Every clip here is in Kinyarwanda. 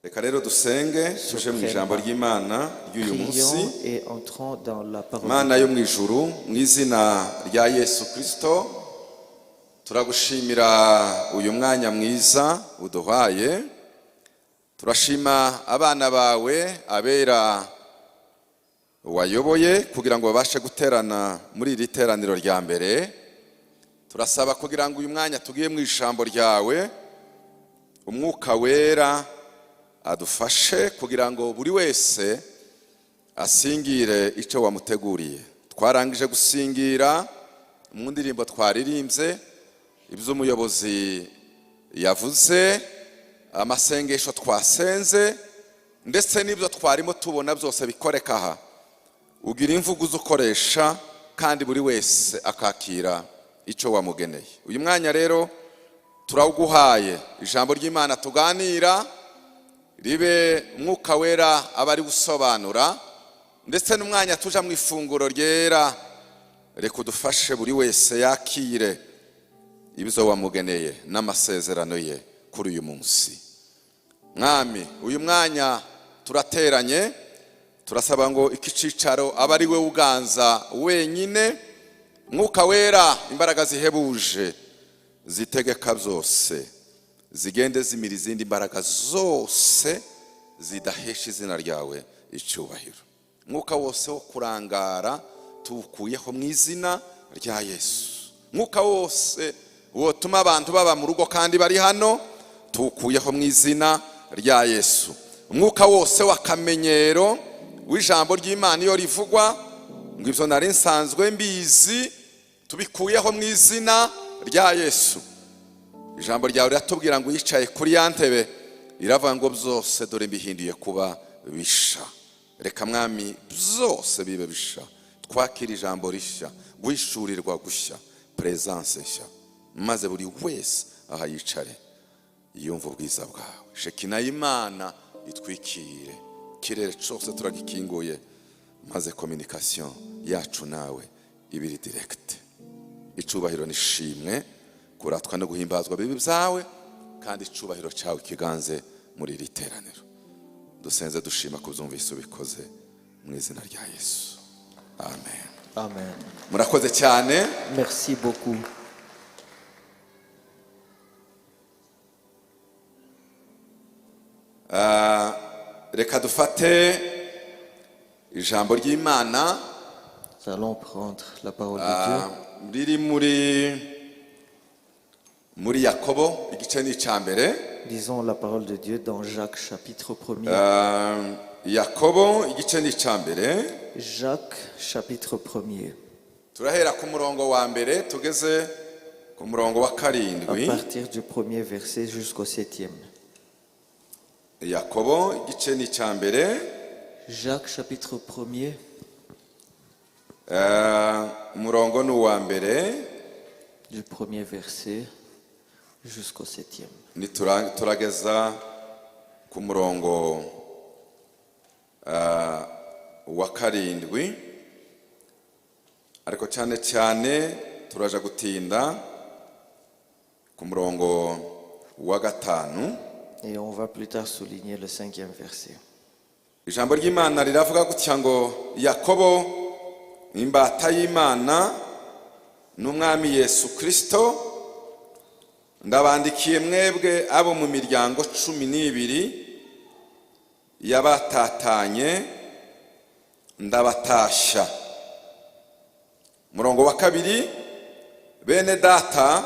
Reka rero dusenge tuje mu ijambo ry'Imana ry'uyu munsi. Et entrons dans la parole. Mana yo mu ijuru mu izina rya Yesu Kristo turagushimira uyu mwanya mwiza uduhaye. Turashima abana bawe abera wayoboye kugira ngo babashe guterana muri iri teraniro rya mbere. Turasaba kugira ngo uyu mwanya tugiye mu ijambo ryawe umwuka wera adufashe kugira ngo buri wese asingire icyo wamuteguriye. Twarangije gusingira mu ndirimbo twaririmbye ibyo umuyobozi yavuze, amasengesho twasenze ndetse n'ibyo twarimo tubona byose bikoreka aha. Ugira imvugo ukoresha kandi buri wese akakira icyo wamugeneye. Uyu mwanya rero turawuguhaye, ijambo ry'Imana tuganira ribe umwuka wera abari gusobanura ndetse n'umwanya tuja mu ifunguro ryera. Reka udufashe buri wese yakire ibyo wamugeneye n'amasezerano ye kuri uyu munsi. Mwami, uyu mwanya turateranye, turasaba ngo iki cicaro aba ari we uganza wenyine. Mwuka wera, imbaraga zihebuje zitegeka byose zigende zimira izindi mbaraga zose zidahesha izina ryawe icyubahiro. Mwuka wose wo kurangara tuwukuyeho mu izina rya Yesu. Mwuka wose wotuma abantu baba mu rugo kandi bari hano tuwukuyeho mu izina rya Yesu. Umwuka wose w'akamenyero w'ijambo ry'Imana iyo rivugwa ngo ibyo nari nsanzwe mbizi tubikuyeho mu izina rya Yesu. Ijambo ryawe riratubwira ngo yicaye kuri ya ntebe iravuga ngo byose dore mbihinduye kuba bisha. Reka mwami byose bibe bisha, twakira ijambo rishya, guhishurirwa gushya, presence nshya, maze buri wese aha yicare yumva ubwiza bwawe. Shekina y'Imana itwikire, kirere cyose turagikinguye, maze communication yacu nawe ibiri direct. Icubahiro nishimwe kuratwa no guhimbazwa bibi byawe, kandi icubahiro cyawe kiganze muri iri teraniro. Dusenze dushima kubyumvise ubikoze mu izina rya Yesu, amen. Amen. Murakoze cyane. Merci beaucoup. Reka dufate ijambo ry'Imana. Nous allons prendre la parole de Dieu. Riri muri Yakobo igice ni cyambere. Lisons la parole de Dieu dans Jacques chapitre 1er. Yakobo igice ni cyambere. Jacques chapitre 1er. Turahera ku murongo wa mbere tugeze ku murongo wa karindwi. À partir du premier verset jusqu'au 7e. Yakobo igice ni cyambere. Jacques chapitre 1er. Umurongo ni uwa mbere. Du premier verset jusqu'au 7e. Turageza ku murongo wa karindwi, ariko cyane cyane turaja gutinda ku murongo wa gatanu. Et on va plus tard souligner le 5e verset. Ijambo ry'Imana riravuga gutya ngo Yakobo imbata y'Imana n'umwami Yesu Kristo, ndabandikiye mwebwe abo mu miryango 12 yabatatanye, ndabatasha. Murongo wa kabiri, bene data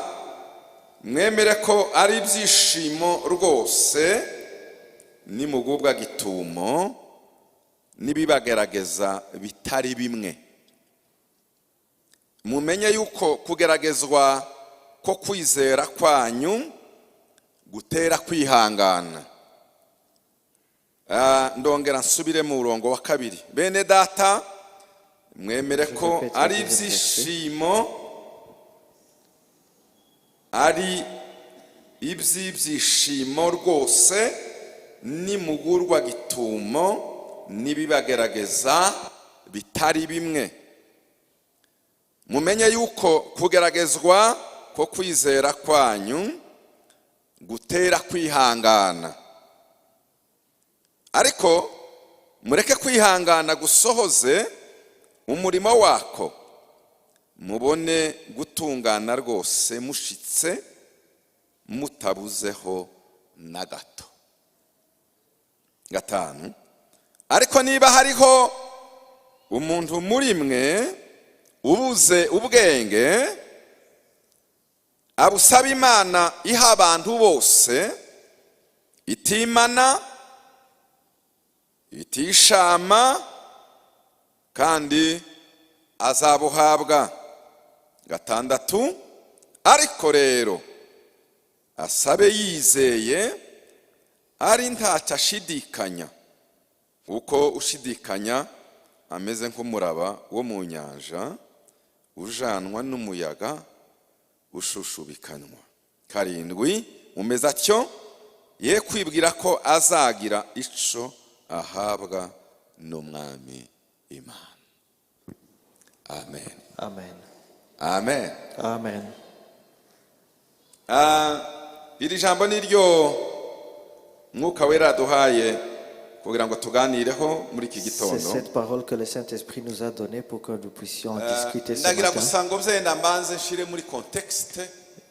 mwemere ko ari ibyishimo rwose nimugubwa gitumo nibibagerageza bitari bimwe. Mumenye yuko kugeragezwa ko kwizera kwanyu gutera kwihangana. Ndongera nsubire mu murongo wa kabiri, bene data mwemere ko ari ibyishimo, ari ibyishimo rwose nimugurwa gitumo nibibagerageza bitari bimwe. Mumenye yuko kugeragezwa ko kwizera kwanyu gutera kwihangana. ariko mureke kwihangana gusohoze umurimo wako, mubone gutungana rwose mushitse mutabuzeho na gato. 5, ariko niba hariho umuntu muri mwe ubuze ubwenge, abusaba Imana iha abantu bose, itimana, itishama, kandi azabuhabwa. 6, ariko rero asabe yizeye, ari ntacyo ashidikanya, kuko ushidikanya ameze nk'umuraba wo mu nyanja ujanwa n'umuyaga ushushubikanwa. 7, umeze atyo ye kwibwira ko azagira ico ahabwa n'Umwami Imana. Amen. Amen. Amen. Amen. Iri jambo niryo Mwuka Wera aduhaye kugira ngo tuganireho muri iki C'est gitondo. cette parole que le Saint-Esprit nous a donnée pour que nous puissions discuter ce Ndagira matin. gusa ngo byenda mbanze nshire muri contexte.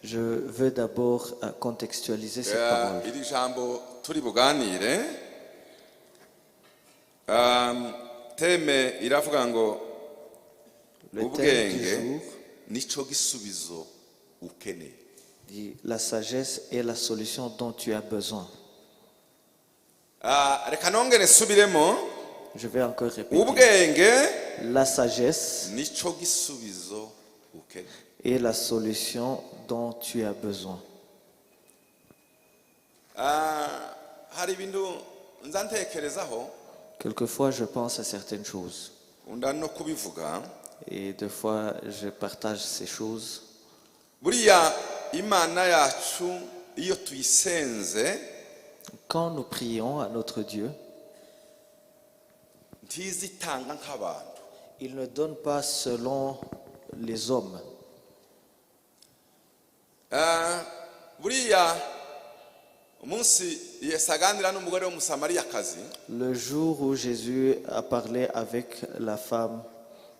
Je veux d'abord contextualiser cette parole. Iri jambo turi buganire, teme iravuga ngo Le thème du ubwenge jour nico gisubizo ukeneye. dit la sagesse est la solution dont tu as besoin. Reka nongere nsubiremo, Je vais encore répéter. ubwenge La sagesse nico gisubizo ukeneye. est la solution dont tu as besoin. Hari ibintu nza ntekerezaho, Quelquefois, je pense à certaines choses. unda no kubivuga. Et des fois, je partage ces choses. Buriya Imana yacu iyo tuyisenze Quand nous prions à notre Dieu, ntizitanga nk'abantu. il ne donne pas selon les hommes. Buriya umunsi Yesu aganira n'umugore w'umusamariyakazi, Le jour où Jésus a parlé avec la femme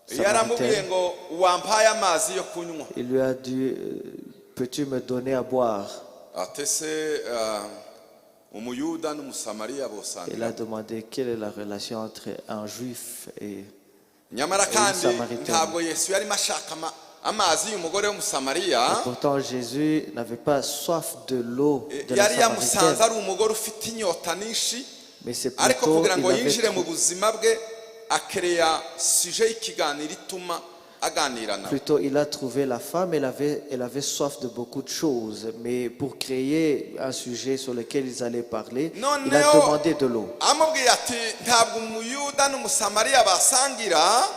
yaramubwiye samaritaine, ngo wampaye amazi yo kunywa. il lui a dit, peux-tu me donner à boire? Atese umuyuda n'umusamariya Il bosangira. a demandé quelle est la relation entre un juif et... Nyamara kandi Samaritain. ntabwo Yesu yarimo ashaka amazi y'umugore w'umusamariya. Pourtant, Jésus n'avait pas soif de l'eau de la Yari yamusanze Samaritaine, ari umugore ufite inyota nyinshi, mais c'est ariko plutôt kugira ngo il avait yinjire mu trou- buzima bwe akereya suje y'ikiganiro ituma aganira nawe. Plutôt, il a trouvé la femme, elle avait soif de beaucoup de choses, mais pour créer un sujet sur lequel ils allaient parler, il a Noneho demandé de l'eau. amubwiye ati ntabwo umuyuda n'umusamariya basangira.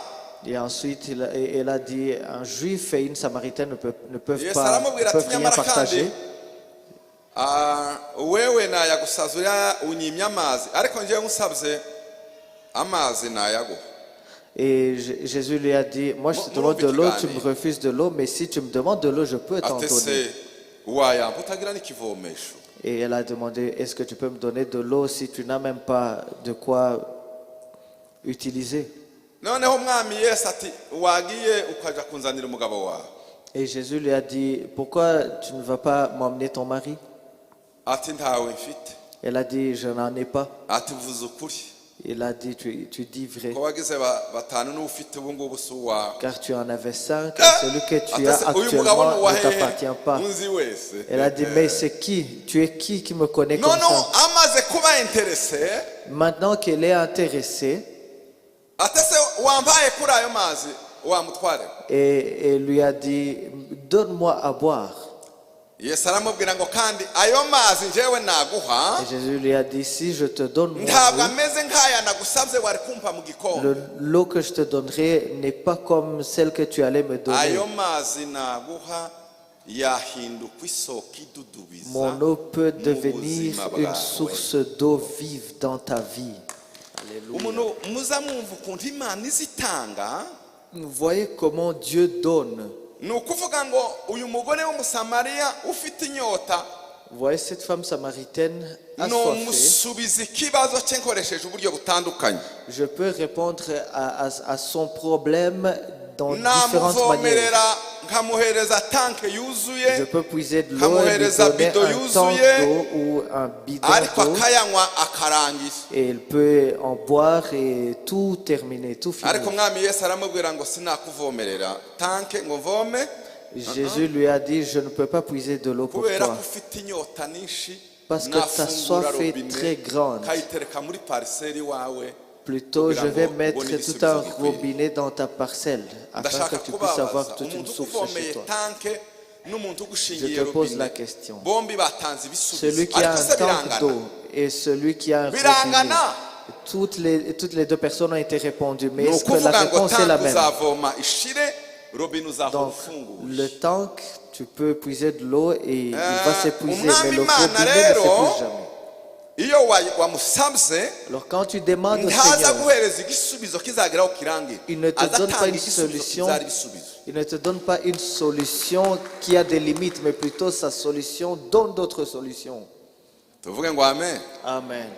Et ensuite, elle a dit, un juif et une samaritaine ne peuvent Yesu pas, aramubwira ne ati peuvent rien nyamara kandi partager. wewe nayagusazurira unyimye amazi, ariko njyewe musabye amazi nayaguha. Et Jésus lui a dit, moi je te demande de l'eau, tu me refuses de l'eau, mais si tu me demandes de l'eau, je peux t'en donner. Atese wayampa utagira n'ikivomesho. Et elle a demandé, est-ce que tu peux me donner de l'eau si tu n'as même pas de quoi utiliser? Noneho umwami Yesu ati wagiye ukaja kunzanira umugabo wawe. Et Jésus lui a dit, pourquoi tu ne vas pas m'emmener ton mari? Ati ntawe mfite. Elle a dit, je n'en ai pas. Ati vuze ukuri. Il a dit, tu dis vrai, Ko wagize batanu n'ufite ubu ngubu si uwawe. car tu en avais 5, et celui que tu as Atese uyu mugabo actuellement ne nuwahehe t'appartient pas. unzi wese. Elle a dit, mais c'est qui? Tu es qui me connaît comme Noneho ça? amaze kuba interese, Maintenant qu'elle est intéressée, atese wampaye kuri ayo mazi wamutware. et elle lui a dit, donne-moi à boire. Yesu aramubwira ngo kandi ayo mazi njyewe naguha Et Jésus lui a dit, si je te donne mon ntabwo eau, ameze nk'aya nagusabye wari kumpa mu gikombe. l'eau que je te donnerai n'est pas comme celle que tu allais me donner. Ayo mazi naguha yahinduka isoko idudubiza. Mon eau peut mu devenir buzima une bwawe. source d'eau vive dans ta vie. Alléluia. Umuntu muza mwumva ukuntu Imana izitanga, Vous voyez comment Dieu donne. ni ukuvuga ngo uyu mugore w'umusamariya ufite inyota Vous voyez, cette femme samaritaine assoiffée. nomusubiza ikibazo cye nkoresheje uburyo butandukanye. Je peux répondre à son problème dans différentes manières. namuvomerera nkamuhereza tanke yuzuye, Je peux puiser de l'eau et lui nkamuhereza donner bido un tank yuzuye, d'eau ou un bidon ariko d'eau. akayanywa akarangiza. Et il peut en boire et tout terminer, tout ariko finir. umwami Yesu aramubwira ngo sinakuvomerera tanke ngo mvome, Jésus lui a dit, je ne peux pas puiser de l'eau pour kubera ko toi. ufite inyota nyinshi, Parce que ta nafungura soif est robine, très grande. kayitereka muri pariseri wawe. Plutôt, je vais mettre ubone tout un ibisubizo bikwiye. robinet dans ta parcelle afin ndashaka que tu puisses avoir kubabaza toute une umuntu source ukuvomeye chez toi. tanke n'umuntu ugushingiye Je te pose la robine, question. bombi batanze ibisubizo, Celui qui a ariko un se tank birangana. d'eau et celui qui a un robinet, Birangana. toutes les deux personnes ont été répondues. Mais ni est-ce que la ukuvuga ngo réponse est la tanke même? uzavoma ishire, robine uzahora Donc, ufungura. le tank, tu peux puiser de l'eau et il va s'épuiser, mais le umwami robinet ne Imana rero, s'épuise jamais. iyo wamusabye Alors quand tu demandes au ntaza Seigneur, guhereza igisubizo kizageraho kirangira, il ne te donne pas azatanga une igisubizo solution. kizari ibisubizo. Il ne te donne pas une solution qui a des limites, mais plutôt sa solution donne d'autres solutions. tuvuge ngo amen, Amen.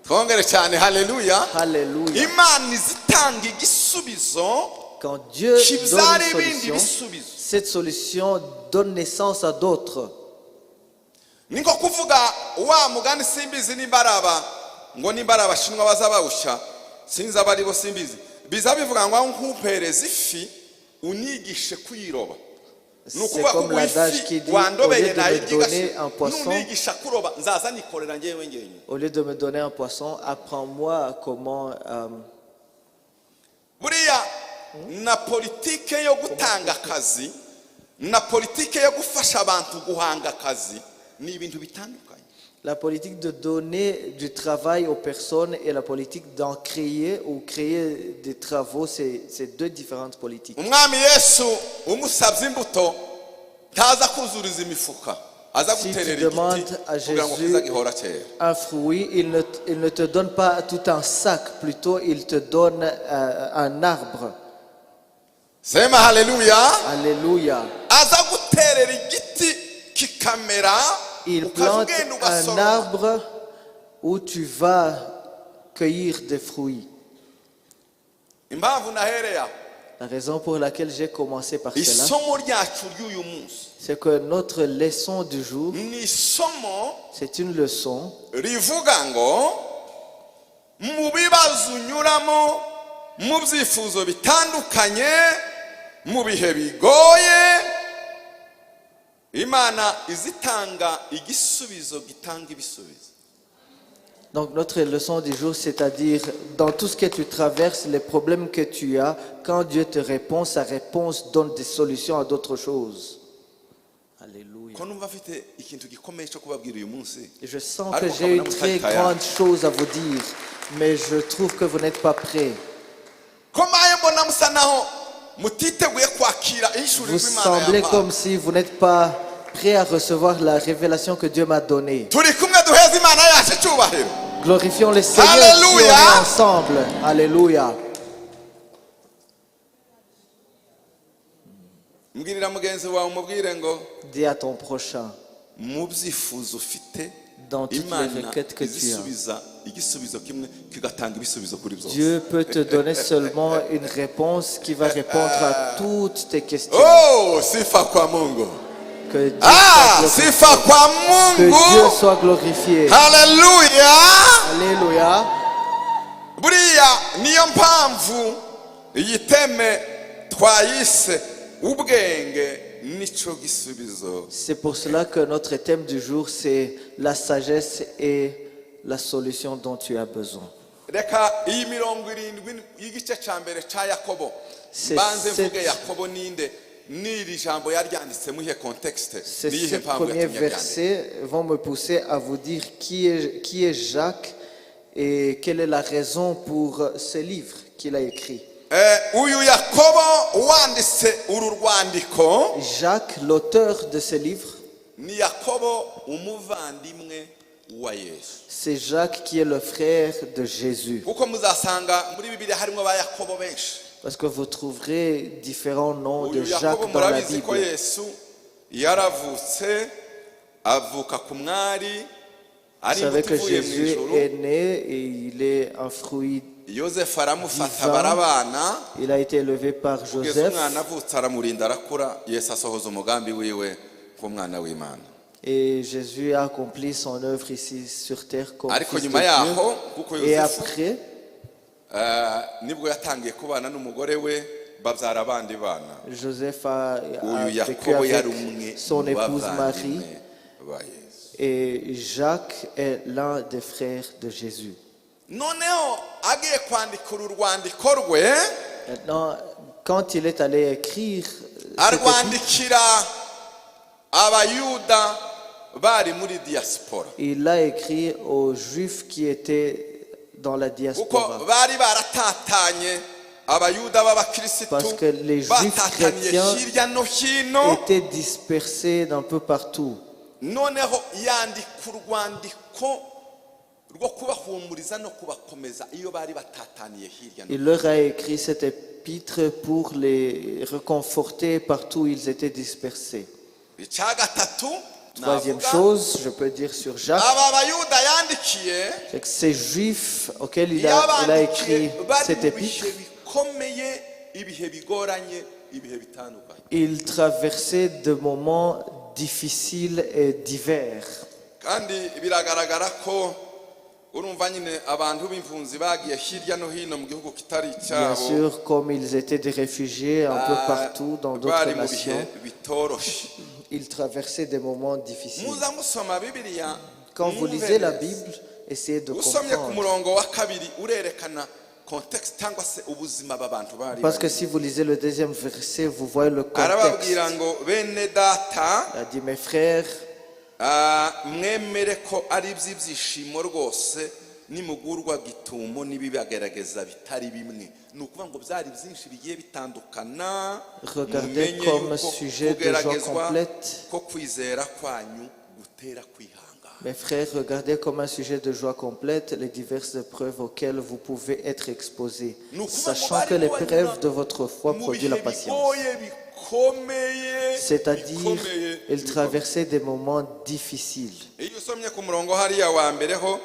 twongere cyane, haleluya. Alléluia. Imana izitanga igisubizo Quand Dieu donne kibyara une ibindi solution, bisubizo. cette solution donne naissance à d'autres. ni nko kuvuga wa mugani, simbizi nimbaraba ngo nimbara abashinwa baza bawushya, sinzi abari bo simbizi, biza bivuga ngo nkupereza ifi unigishe kuyiroba. C'est comme l'adage qui dit, au lieu de me donner un poisson, nunigisha kuroba nzaza nikorera ngewe ngewe. au lieu de me donner un poisson, apprends-moi comment buriya na politike yo gutanga akazi na politike yo gufasha abantu guhanga akazi ni ibintu bitandukanye. la politique de donner du travail aux personnes et la politique d'en créer ou créer des travaux, c'est deux différentes politiques. umwami Yesu umusabye imbuto ntaza kuzuriza imifuka, aza Si tu guterera demandes igiti à kugira ngo Jésus kizagihora kera. un fruit, il ne te donne pas tout un sac, plutôt il te donne un arbre. sema haleluya. Alléluia. aza guterera igiti kikamera, Il ukaza plante ugenda un ugasoroma. arbre où tu vas cueillir des fruits. impamvu nahereya, La raison pour laquelle j'ai commencé par cela, isomo ryacu ry'uyu munsi c'est que notre leçon du jour, ni isomo c'est une leçon rivuga ngo mu bibazo unyuramo, mu byifuzo bitandukanye, mu bihe bigoye, Imana izitanga igisubizo gitanga ibisubizo. Donc notre leçon du jour, c'est-à-dire dans tout ce que tu traverses, les problèmes que tu as, quand Dieu te répond, sa réponse donne des solutions à d'autres choses. Alléluia. Ko numva afite ikintu gikomeye cyo kubabwira uyu munsi. Et je sens que j'ai une très grande chose à vous dire, mais je trouve que vous n'êtes pas prêts. Ko maye mbona musa naho mutiteguye kwakira ishuri Vous rw'Imana semblez yampaye. comme si vous n'êtes pas prêts à recevoir la révélation que Dieu m'a donnée. Turi kumwe duheza Imana yacu icyubahiro. Glorifions le Seigneur si on Alléluia. est ensemble. Alléluia. Mbwirira mugenzi wawe umubwire ngo Dis à ton prochain, mu byifuzo ufite, dans toutes les Imana requêtes que tu as, izisubiza igisubizo kimwe kigatanga ibisubizo kuri byose. Dieu peut te donner seulement une réponse qui va répondre à toutes tes questions. Oh, sifa kwa Mungu. Que Dieu, Ah, soit, sifa kwa que Dieu Mungu. soit glorifié. Haleluya. Alléluia. Buriya niyo mpamvu iyi teme twayise ubwenge nico gisubizo. C'est pour cela que notre thème du jour, c'est la sagesse et la solution dont tu as besoin. Reka iyi 70 y'igice cya mbere cya Yakobo, C'est mbanze mvuge sept- Yakobo ninde n'iri jambo yaryanditse mu ihe contexte, Ces niyihe 7 mpamvu premiers yatumye abyandika. versets vont me pousser à vous dire qui est Jacques et quelle est la raison pour ce livre qu'il a écrit. Uyu Yakobo wanditse uru rwandiko Jacques, l'auteur de ce livre, ni Yakobo umuvandimwe wa Yesu. c'est Jacques qui est le frère de Jésus. Kuko muzasanga muri Bibiliya harimo ba Yakobo benshi. Parce que vous trouverez différents noms de Uyu Jacques Yakobo dans la murabizi ko Bible. Yesu yaravutse avuka ku mwari Vous ari savez que imbuto ivuye mu Jésus ijuru. est né et il est un fruit. yosefu aramufata Vivant. barabana Il a été élevé par kugeza Joseph umwana avutse aramurinda arakura. Yesu asohoza umugambi wiwe nk'umwana w'Imana. et Jésus a accompli son œuvre ici sur terre comme ariko fils de nyuma yaho Dieu. kuko Et yosefu après, nibwo yatangiye kubana n'umugore we babyara abandi bana. Joseph a uyu vécu yakobo yari avec umwe son mu épouse Marie bavandimwe ba Yesu. et Jacques est l'un des frères de Jésus. noneho agiye kwandikira urwandiko rwe Maintenant, quand il est allé écrire cet épître, arwandikira abayuda bari muri diaspora il l'a écrit aux Juifs qui étaient dans la kuko diaspora. bari baratatanye abayuda b'abakirisitu Parce que les Juifs batataniye chrétiens hirya no hino. étaient dispersés d'un peu partout. noneho yandika urwandiko rwo kubahumuriza no kubakomeza iyo bari batataniye hirya no Il leur a écrit cet épître pour les réconforter partout où ils étaient dispersés. hino. icya gatatu Troisième navuga, chose, je peux dire sur Jacques, aba bayuda yandikiye c'est que ces Juifs auxquels il a yabandikiye écrit bari cet mu épître, bihe bikomeye, ibihe bigoranye, ibihe bitandukanye. ils traversaient de moments difficiles et divers. kandi biragaragara ko urumva nyine abantu b'impunzi bagiye hirya no hino mu gihugu kitari Bien icyabo sûr, comme ils étaient des réfugiés un peu partout dans d'autres bari mu bihe nations, bitoroshe. ils traversaient des moments difficiles. muza musoma bibiliya Quand vous lisez la Bible, essayez de usomye ku comprendre. murongo wa kabiri urerekana context cyangwa se ubuzima b'abantu bari Parce que barimo. si vous lisez le deuxième verset, vous voyez le contexte. arababwira ngo bene data Il a dit, mes frères, mwemere ko ari iby'ibyishimo rwose nimugurwa gitumo n'ibibagerageza bitari bimwe. ni ukuvuga ngo byari byinshi bigiye bitandukana. regardez mumenye comme yuko sujet de joie kugeragezwa complète. ko kwizera kwanyu gutera kwihangana. Mes frères, regardez comme un sujet de joie complète les diverses épreuves auxquelles vous pouvez être exposés, sachant que l'épreuve de votre foi produit la patience. C'est-à-dire, ils traversaient des moments difficiles. iyo usomye ku murongo hariya wa mbere ho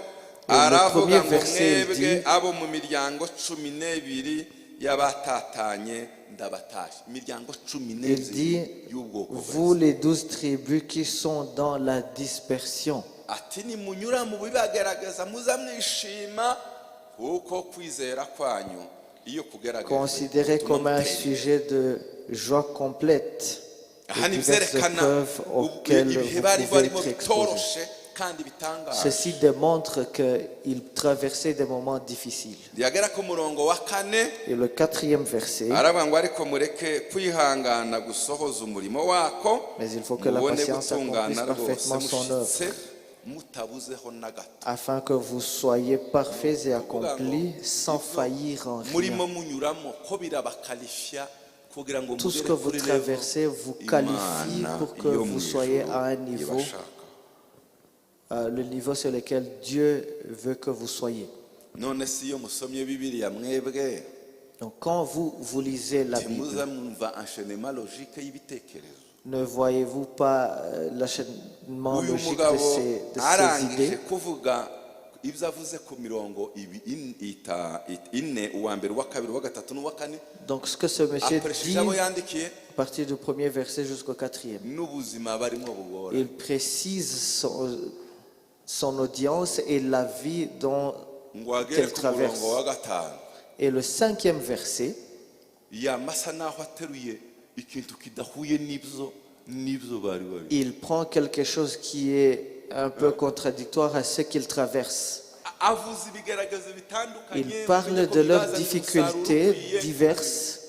Le aravuga premier ngo verset mwebwe dit, abo mu miryango 12 y'abatatanye ndabatashye. imiryango 12 Il dit, y'ubwoko vous bwose. les 12 tribus qui sont dans la dispersion, ati nimunyura mu bibagerageza muza mwishima kuko kwizera kwanyu iyo kugerageza considérez comme un sujet de joie complète aha les ni diverses byerekana épreuves auxquelles ibihe vous bari pouvez barimo être exposés. bitoroshe kandi bitangaje. Ceci démontre qu'ils traversaient des moments difficiles. yagera ku murongo wa 4 Et le quatrième verset, aravuga ngo ariko mureke kwihangana gusohoza umurimo wako mais il faut que la mubone patience accomplisse gutungana rwose parfaitement son mushitse œuvre, mutabuzeho na gato. afin que vous soyez parfaits et accomplis sans faillir en murimo rien. munyuramo ko birabakalifya kugira ngo Tout ce mugere que vous kuri traversez vous qualifie Imana pour que yo vous mu soyez ijuru à un niveau, ibashaka. le niveau sur lequel Dieu veut que vous soyez. none si iyo musomye bibiliya mwebwe Donc quand vous lisez la Bible, timuza mwumva enchaînement logique y'ibitekerezo. ne voyez-vous pas l'enchaînement uyu logique mugabo de ces arangije idées? kuvuga ibyo avuze ku mirongo ine, uwa mbere uwa kabiri uwa gatatu n'uwa kane, Donc ce que ce monsieur akoresheje dit abo à yandikiye partir du premier verset jusqu'au quatrième, n'ubuzima barimo bugora. il précise son audience et la vie dont ngo agere qu'elle ku traverse. murongo wa gatanu Et le cinquième verset, yamasa naho ateruye ikintu kidahuye n'ibyo bari bari. il prend quelque chose qui est un peu contradictoire à ce qu'il traverse. avuze ibigeragezo bitandukanye. Il parle de leurs difficultés diverses,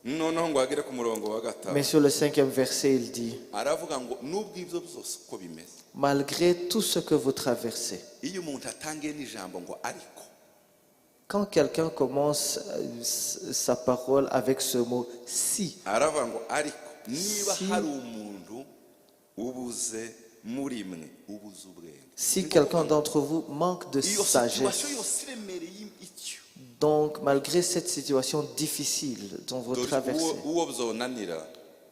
noneho ngo agere ku murongo wa gatanu mais sur le cinquième verset, il dit, aravuga ngo nubwo ibyo byose uko bimeze, malgré tout ce que vous traversez, iyo umuntu atangiye n'ijambo ngo ariko, quand quelqu'un commence sa parole avec ce mot « si », aravuga ngo ariko niba Si- hari umuntu ubuze muri mwe ubuze ubwenge. si quelqu'un d'entre vous manque de iyo sagesse, situation yose iremereye icyo, donc malgré cette situation difficile dont vous dore traversez, uwo byonanira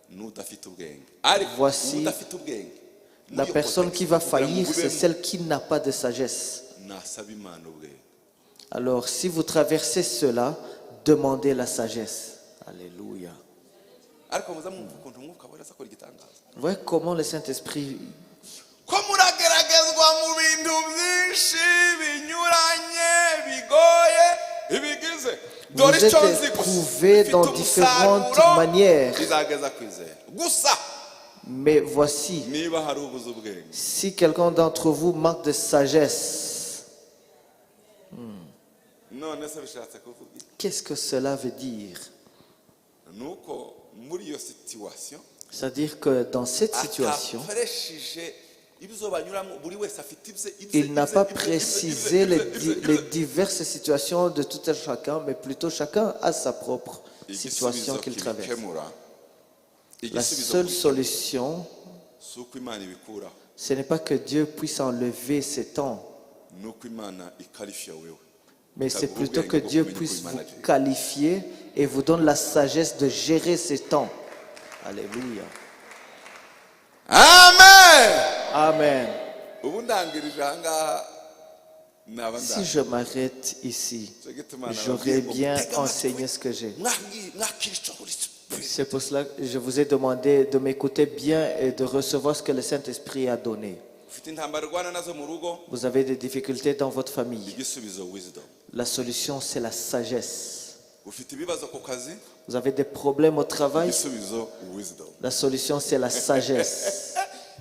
n'udafite ubwenge. ariko Voici- udafite ubwenge La personne qui va faillir, c'est celle qui n'a pas de sagesse. nasaba imana ubwe. Alors, si vous traversez cela, demandez la sagesse. Alléluia. ariko muza mwumva ukuntu umwuka wera aza akora igitangaza. Vous voyez comment le Saint-Esprit... ko murageragezwa mu bintu byinshi binyuranye bigoye ibigize Vous êtes éprouvés dans différentes manières. izageza kwizera gusa Mais voici, niba hari ubuze ubwenge si quelqu'un d'entre vous manque de sagesse, none se bishatse kuvuga iki? qu'est-ce que cela veut dire? nuko muri iyo situation C'est-à-dire que dans cette situation, atakoresheje ibyo banyuramo buri wese afite ibye il n'a pas précisé les diverses situations de tout un chacun, mais plutôt chacun a sa propre situation qu'il traverse. La seule solution, si uko imana ibikuraho ce n'est pas que Dieu puisse enlever ces temps, nuko imana ikarifiya wewe. mais c'est plutôt que Dieu puisse vous qualifier et vous donne la sagesse de gérer ces temps. Alléluia. Amen. Amen. ubu ndangirije ahangaha naba Si je m'arrête ici, j'aurais bien enseigné ce que j'ai. C'est pour cela que je vous ai demandé de m'écouter bien et de recevoir ce que le Saint-Esprit a donné. ufite intambara urwana nazo mu rugo Vous avez des difficultés dans votre famille. igisubizo wisdom. La solution, c'est la sagesse. ufite ibibazo ku kazi Vous avez des problèmes au travail. igisubizo wisdom. La solution, c'est la sagesse.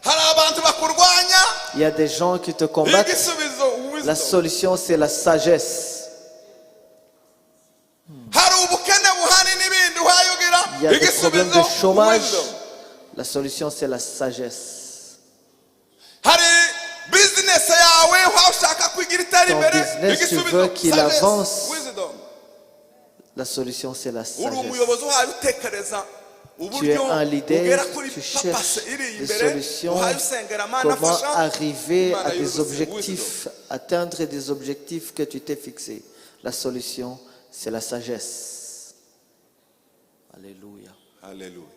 hari abantu bakurwanya Il y a des gens qui te combattent. igisubizo La wisdom. solution, c'est la sagesse. hari ubukene buhari n'ibindi wayugira Il y a des problèmes de igisubizo chômage. wisdom. La solution, c'est la sagesse. hari business yawe aho ushaka kwigira itera Ton imbere business, tu veux qu'il sagesse, avance. wisdom. La solution, c'est la uri sagesse. umuyobozi uhaye utekereza Tu es uburyo un leader, ugera kuri tu papase cherches iri des imbere solutions, uhaye usengera mana comment afasha arriver Imana à des yuzuze objectifs, atteindre des objectifs que tu t'es fixés. La solution, c'est la sagesse. Alléluia. Alléluia.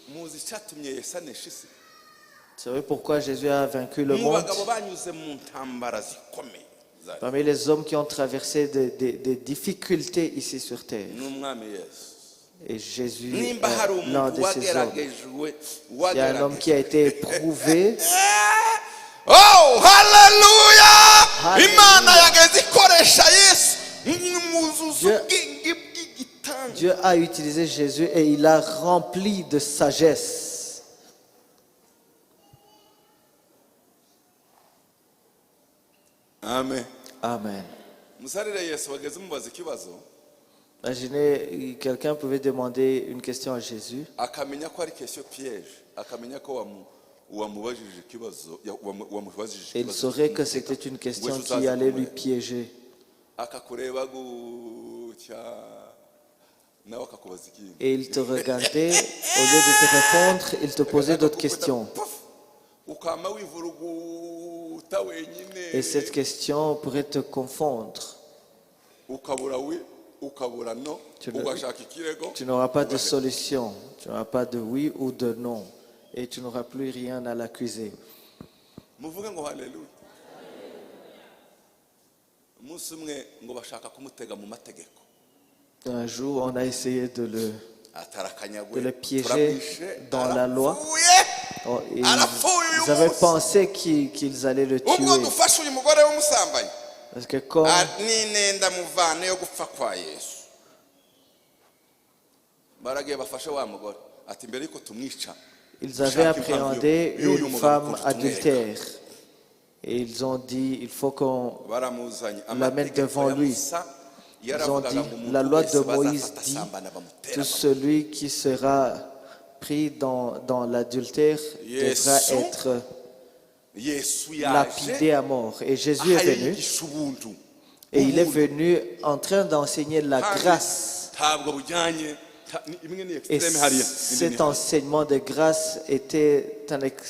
muzi icyatumye yesu anesha isi Vous savez pourquoi Jésus a vaincu le mu monde? bagabo banyuze mu ntambara zikomeye zari Parmi les hommes qui ont traversé des difficultés ici sur terre. n'umwami yesu Et Jésus nimba hari est l'un umuntu de ces hommes. wageragejwe Il y a un homme qui a été éprouvé. oh haleluya Hallelujah. imana yageze ikoresha yesu mwuzuza Dieu- ubwenge bw'igitanga Dieu a utilisé Jésus et il a rempli de sagesse. amen Amen. musarire yesu wageze umubaza ikibazo Imaginez, quelqu'un pouvait demander une question à Jésus akamenya ko ari question piège akamenya ko wamubajije ikibazo wamubajije et il saurait que c'était une question qui allait lui piéger. akakureba gutya nawe akakubaza ikindi Et il te regardait, au lieu de te répondre, il te posait d'autres questions. ukama wivuruguta wenyine Et cette question pourrait te confondre. ukabura oui ukabura no Tu ne- ugashaka ikirego Tu n'auras pas de solution, tu n'auras pas de oui ou de non. Et tu n'auras plus rien à l'accuser. muvuge ngo haleluya umunsi umwe ngo bashaka kumutega mu mategeko Un jour, on a essayé de atarakanyagwe de le piéger turamwishe, dans la loi. arapfuye. Oh, et Arapfuye uyu ils avaient munsi. pensé qu'ils allaient le ubwo tuer. dufashe uyu mugore w'umusambanyi Parce que comme n'inenda muvane yo gupfa kwa yesu baragiye bafashe wa mugore ati mbere yuko tumwica ils avaient dushake appréhendé impamvu y'uyu une mugabo femme kuko tumwereka. adultère, et ils ont dit, il faut qu'on... baramuzanye l'amène amategeko devant ya lui. Musa Ils ont yaravugaga dit, ngo umuntu la loi wese de Moïse bazafata dit, asambana bamutera tout celui qui sera pris dans l'adultère devra Yesu être yesu yaje lapidé à mort. Et Jésus est venu, ayigisha ubuntu et il est Ubuntu. venu en train d'enseigner la Kandi grâce. ntabwo bujyanye imwe ni Et extreme hariya indi ni cet hariya. enseignement de grâce était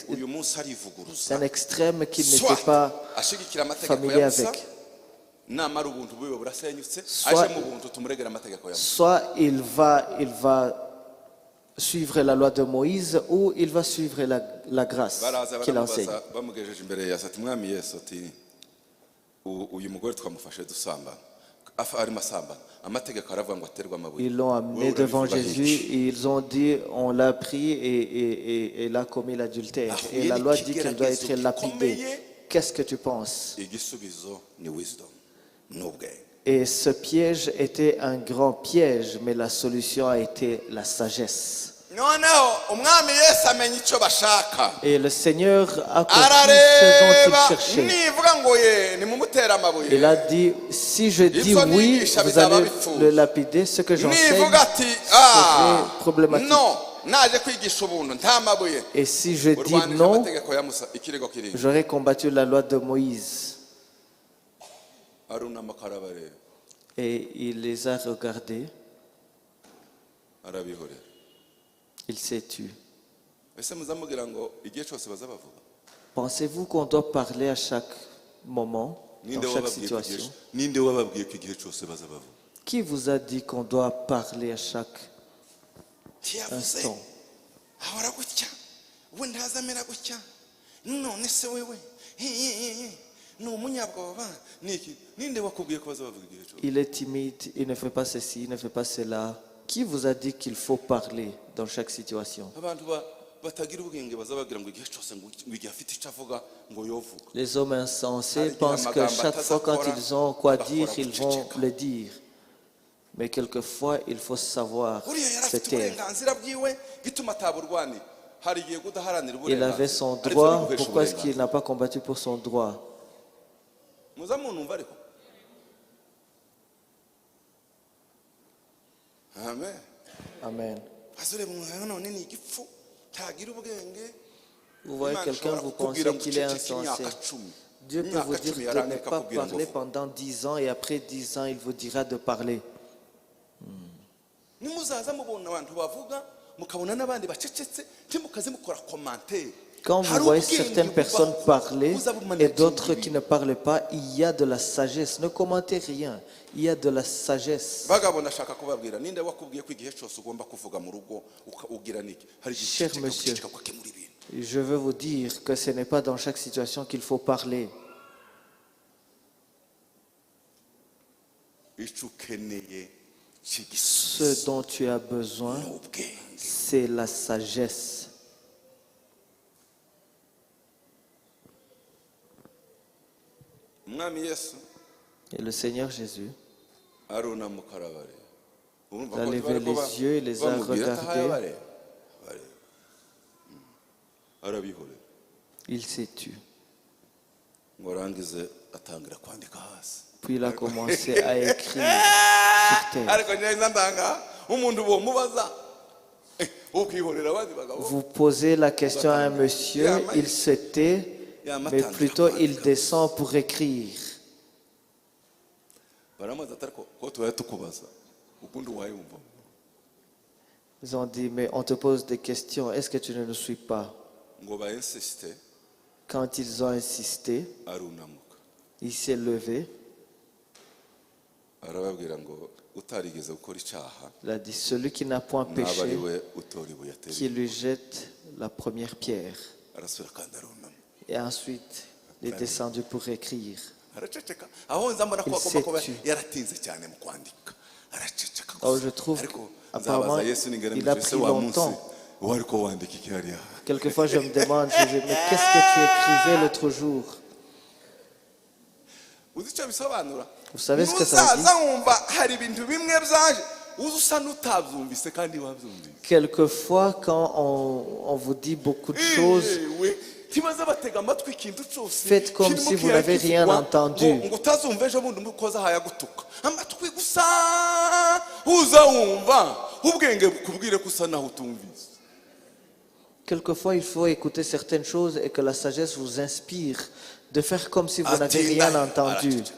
uyu munsi c'est arivuguruza un extrême qu'il n'était soit pas ashigikira amategeko familier ya Musa avec. namara ubuntu bwiwe burasenyutse Soit- aje mu buntu tumuregera amategeko ya Musa Soit il va suivre la loi de Moïse ou il va suivre la grâce baraza qu'il enseigne. baramubaza bamugejeje imbere ya sati mwami Yesu ati uyu mugore twamufashe dusamba arimo asamba amategeko aravuga ngo aterwe amabuye. Ils l'ont amené devant Jésus et ils ont dit, on l'a pris et il a commis l'adultère. Et la loi dit qu'il doit être lapidé. Qu'est-ce que tu penses? Igisubizo ni wisdom n'ubwenge. Et ce piège était un grand piège, mais la solution a été la sagesse. Noneho umwami Yesu amenya icyo bashaka Et le Seigneur a compris ce dont il arareba cherchait. nivuga ngo ye nimumutera amabuye Il a dit, si je dis oui, vous allez le lapider, ce que j'enseigne nivuga ati serait problématique. no naje kwigisha ubuntu nta mabuye Et si je dis urwanisha non, amategeko ya Musa ikirego kiri j'aurais combattu la loi de Moïse. arunama karabare Et il les a regardés, arabihorera. il s'est tu. Ese muzamubwira ngo igihe cyose bazabavuga Pensez-vous qu'on doit parler à chaque moment, ninde dans chaque wababwiye ko igihe situation? ninde wababwiye ko igihe cyose bazabavuga Qui vous a dit qu'on doit parler à chaque tiyavuze instant? ahora gutya ubundi hazamera gutya none se wewe ni umunyabwoba niki ninde wakubwiye ko bazabavuga igihe cyose Il est timide, il ne fait pas ceci, il ne fait pas cela. Qui vous a dit qu'il faut parler dans chaque situation? abantu batagira ubwenge bazabagira ngo igihe cyose ngo igihe afite icyo avuga ngo yovuga. Les hommes insensés pensent que chaque fois quand ils ont quoi dire, ils vont le dire. Mais quelquefois, il faut savoir Uriya yari se afite taire. uburenganzira bwiwe gituma ataburwani hari igihe kudaharanira Il avait uburenganzira son ariko droit, ntiguheshe pourquoi est-ce qu'il uburenganzira. n'a pas combattu pour son droit? muzamunumva ariko amen Amen. azure mwana none ni igifu tagira ubwenge. Vous voyez Imana quelqu'un, ishobora vous kukubwira pensez ngo qu'il est uceceke insensé. imyaka 10. Dieu peut Imyaka vous dire 10 de ne yarandika pas akubwira ngo parler vuga. pendant 10 ans et après 10 ans, il vous dira de parler. nimuzaza mubona abantu bavuga mukabona n'abandi bacecetse ntimukaze mukora commentaire. Quand vous Hari voyez ubwenge certaines bubaho, personnes parler buzabumanira et d'autres ikindi qui bintu. ne parlent pas, il y a de la sagesse. Ne commentez rien. Il y a de la sagesse. bagabo ndashaka kubabwira ninde wakubwiye ko igihe cyose ugomba kuvuga mu rugo ugira niki hari igihe Cher ceceka monsieur. guceceka kwakemura ibintu. Je veux vous dire que ce n'est pas dans chaque situation qu'il faut parler. icyo ukeneye Ce cy'igisubizo dont tu as besoin, ni ubwenge. c'est la sagesse. umwami Yesu Et le Seigneur Jésus, arunama ukarabare urumva il a ko levé bariko les yeux, il les a bamubwira ati, regardés. "Aha, bare." arabihorera il s'est tu. ngo arangize atangira kwandika hasi. Puis il a commencé à écrire sur terre. ariko neza ndanga umuntu bomubaza ukihorera abandi bagabo Vous posez la question à un monsieur, il se tait, mais plutôt il descend pour écrire. baramaze atari ko tubaye tukubaza ukundi wayumva. Ils ont dit, mais on te pose des questions, est-ce que tu ne nous suis pas? ngo bainsiste Quand ils ont insisté, arunamuka il s'est levé, arababwira ngo utarigeze gukora icyaha il a dit, celui qui n'a point naba ari péché, we utora ibuye atera qui lui jette la première pierre. arasubira kandi arunama Et ensuite, il est descendu pour écrire. araceceka aho nza mbona ko Il agomba kuba s'est tu. yaratinze cyane mu kwandika araceceka Oh, gusa. je trouve ariko apparemment, nzabaza Yesu ningana il a mujese pris wa munsi longtemps. wari ko wandika iki hariya. Quelquefois, je me demande, mais qu'est-ce que tu écrivais l'autre jour? uzi icyo bisobanura Vous savez ce que ça veut dire? nuzaza wumva hari ibintu bimwe byaje uzi usa n'utabyumvise kandi wabyumvise. Quelquefois, quand on vous dit beaucoup de choses, Yewe, ntibaze batega amatwi ikintu cyose Faites comme kirimo si vous n'avez rien kivugwa, entendu. ngo utazumva ejo bundi umukozi ahaye agutuka amatwi gusa uza wumva ubwenge bukubwire ko usa naho utumvise. quelquefois, il faut écouter certaines choses et que la sagesse vous inspire de faire comme si vous n'avez rien entendu. araceceka.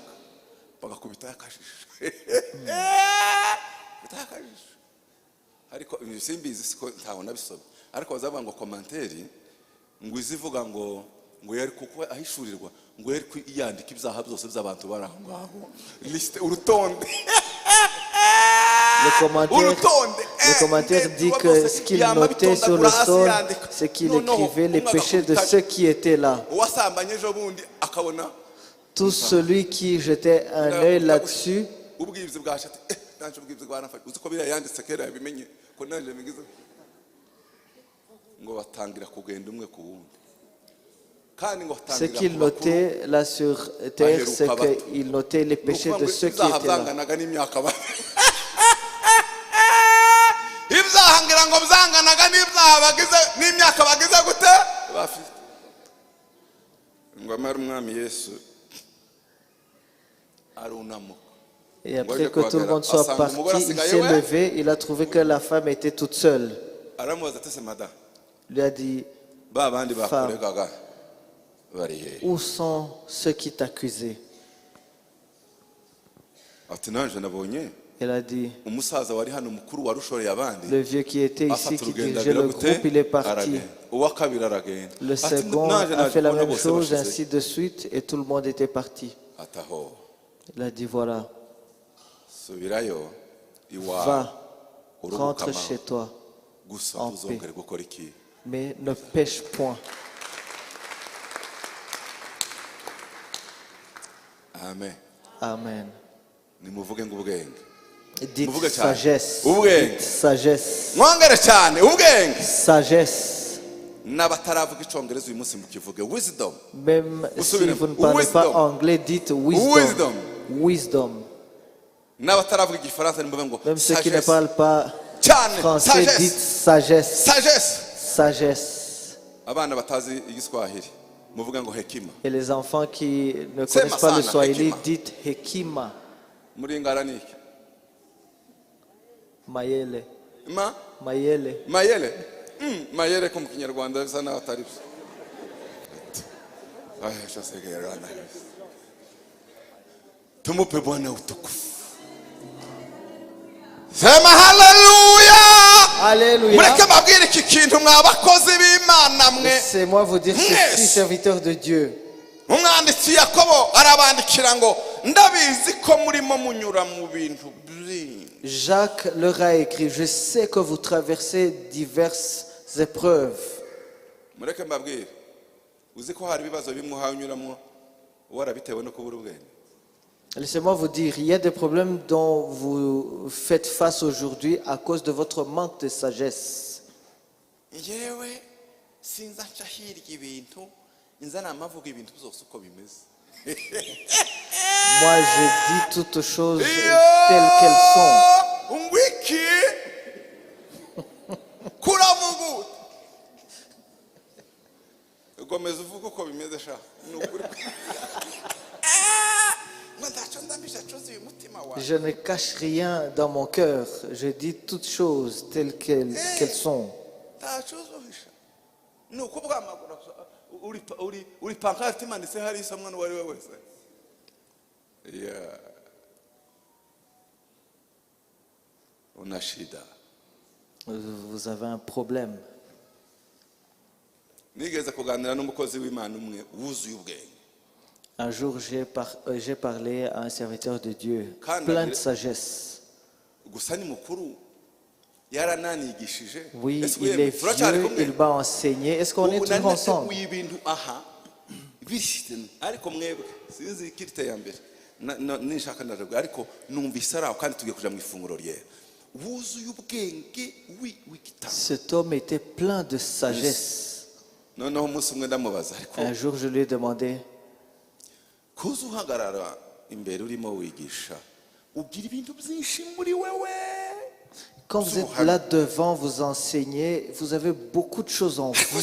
bagakubita akajisho Kubita akajisho. ariko simbizi siko ntaho nabisoma ariko bazavuga ngo komanteri ngo izivuga ngo yari kuko ahishurirwa ngo yari yandika ibyaha byose by'abantu bari aho ngaho liste urutonde Le commentaire dit que ce qu'il notait sur le sol, c'est qu'il écrivait les péchés de ceux qui étaient là. Tout celui qui jetait un œil là-dessus, ce qu'il notait là sur terre, c'est qu'il notait les péchés de ceux qui étaient là. Et après que tout le monde soit parti, il s'est levé, il a trouvé que la femme était toute seule. Il lui a dit, femme, où sont ceux qui t'accusaient? Elle a dit, le vieux qui était ici, qui dirigeait le groupe, il est parti. Le second a fait la même chose, ainsi de suite, et tout le monde était parti. Il a dit, voilà, va, rentre chez toi en paix, mais ne pêche point. Amen. Amen. Dites Dites sagesse. Dites sagesse. Sagesse. Même si vous ne parlez pas anglais, dites wisdom. Wisdom. Même ceux qui ne parlent pas français, dites sagesse. Sagesse. Et les enfants qui ne connaissent pas le swahili, dites hekima. Mayele. Mayele. Mayele comme Kinyarwanda bisa naho atari byo. Tumupe Bwana utukufu. Sema haleluya. Alléluia. Mureke mbabwire iki kintu mwabakozi b'Imana mwe. Laissez-moi vous dire ceci, serviteurs de Dieu. Umwanditsi Yakobo arabandikira ngo ndabizi ko murimo munyura mu bintu byinshi. Jacques leur a écrit, je sais que vous traversez diverses épreuves. Mureke mbabwire uzi ko hari ibibazo bimwe uhanyuramo warabitewe no kubura ubwenge. Laissez-moi vous dire, il y a des problèmes dont vous faites face aujourd'hui à cause de votre manque de sagesse. Yewe sinza nshahirya ibintu inzana amavuga ibintu byose uko bimeze. Moi, je dis toutes choses telles qu'elles sont. Ngwiki kuravuga ugomeza uvuga uko bimeze sha nukuri. Je ne cache rien dans mon cœur. Je dis toutes choses telles qu'elles sont. Vous avez un problème. Un jour, j'ai parlé à un serviteur de Dieu, plein de sagesse. Oui, il est vieux, il m'a enseigné. Est-ce qu'on est toujours ensemble? Cet homme était plein de sagesse. Un jour, je lui ai demandé, quand vous êtes là devant, vous enseignez, vous avez beaucoup de choses en vous.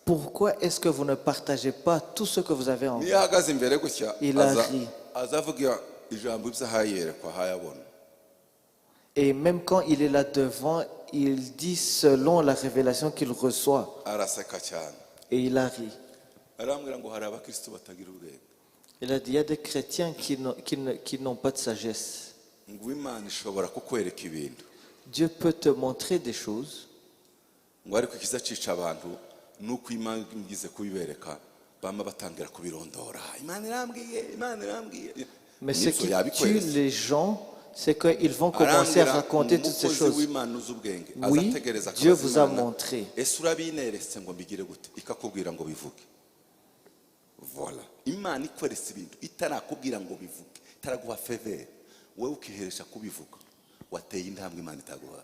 Pourquoi est-ce que vous ne partagez pas tout ce que vous avez en vous? Il a ri. Et même quand il est là devant, il dit selon la révélation qu'il reçoit. Et il a ri. Il a dit, il y a des chrétiens qui n'ont pas de sagesse. Dieu peut te montrer des choses. bama batangira kubirondora imana irambwiye Mais ce qui tue les gens, c'est qu'ils vont commencer à raconter toutes ces choses. Oui, Dieu vous a montré. ese urabineretse ngo mbigire gute ikakubwira ngo bivuge. Voilà, imana ikweretse ibintu itarakubwira ngo bivuge, itaraguha faveur, wewe ukiheresha kubivuga, wateye intambwe imana itaguhaye.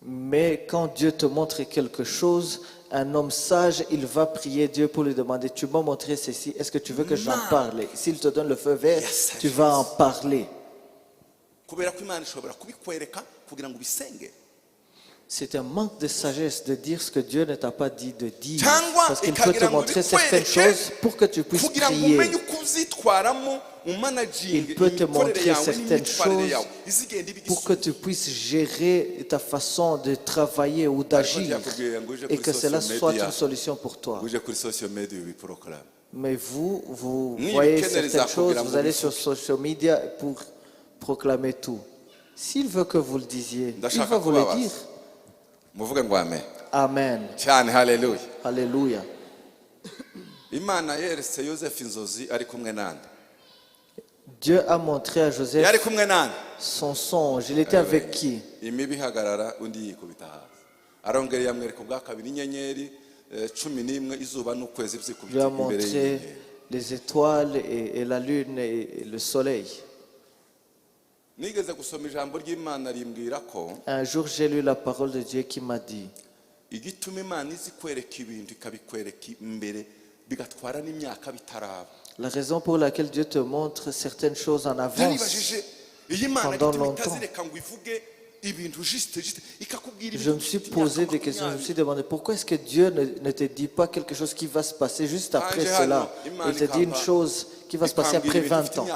Mais quand Dieu te montre quelque chose, un homme sage, il va prier Dieu pour lui demander, tu m'as montré ceci, est-ce que tu veux que j'en parle? S'il te donne le feu vert, tu vas en parler. C'est un manque de sagesse de dire ce que Dieu ne t'a pas dit de dire. Parce qu'il peut te montrer certaines choses pour que tu puisses prier. Il peut te montrer certaines choses pour que tu puisses gérer ta façon de travailler ou d'agir et que cela soit une solution pour toi. Mais vous voyez certaines choses, vous allez sur social media pour proclamer tout. S'il veut que vous le disiez, il va vous le dire. Amen. Hallelujah. Alléluia. Dieu a montré à Joseph son songe. Il était avec qui? Dieu a montré les étoiles et la lune et le soleil. Un jour, j'ai lu la parole de Dieu qui m'a dit, la raison pour laquelle Dieu te montre certaines choses en avance pendant longtemps. Je me suis posé des questions, je me suis demandé pourquoi est-ce que Dieu ne te dit pas quelque chose qui va se passer juste après cela. Il te dit une chose qui va se passer après 20 ans.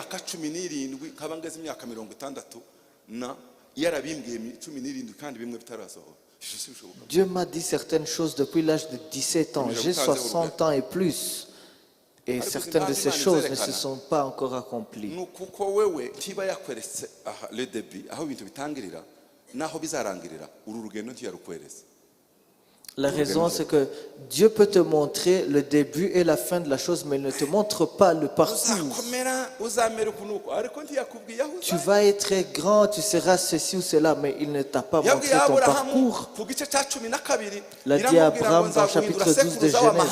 Dieu m'a dit certaines choses depuis l'âge de 17 ans. J'ai 60 ans et plus. Et certaines de ces choses ne se sont pas encore accomplies. La raison, c'est que Dieu peut te montrer le début et la fin de la chose, mais il ne te montre pas le parcours. Tu vas être très grand, tu seras ceci ou cela, mais il ne t'a pas montré ton parcours. L'a dit à Abraham dans le chapitre 12 de Genèse,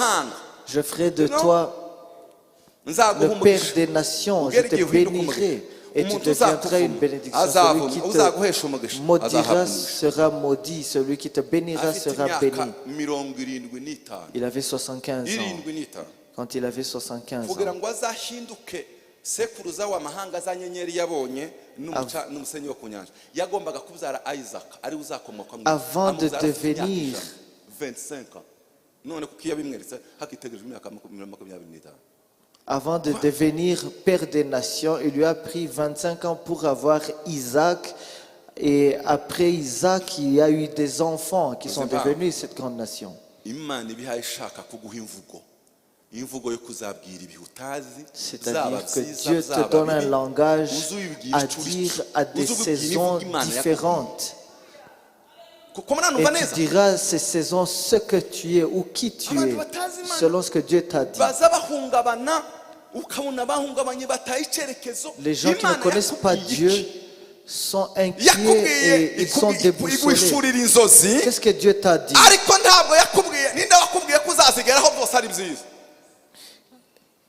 je ferai de toi le père des nations, je te bénirai. Et tu deviendras une bénédiction. Celui qui te maudira sera maudit. Celui qui te bénira sera béni. Il avait 75 ans. Quand il avait 75 ans. Avant de devenir père des nations, il lui a pris 25 ans pour avoir Isaac. Et après Isaac, il y a eu des enfants qui sont devenus cette grande nation. C'est-à-dire que Dieu te donne un langage à dire à des saisons différentes. Et tu diras ces saisons ce que tu es ou qui tu es, selon ce que Dieu t'a dit. Les gens qui ne connaissent pas Dieu sont inquiets et ils sont déboussolés. Qu'est-ce que Dieu t'a dit?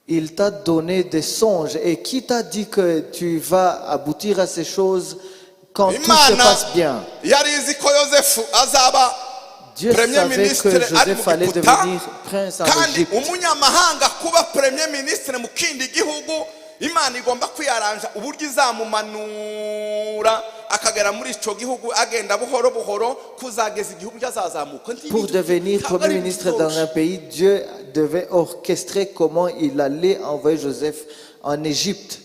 Il t'a donné des songes. Et qui t'a dit que tu vas aboutir à ces choses quand tout se passe bien? Dieu savait que Joseph allait devenir prince en Égypte. Pour devenir premier ministre dans un pays, Dieu devait orchestrer comment il allait envoyer Joseph en Égypte.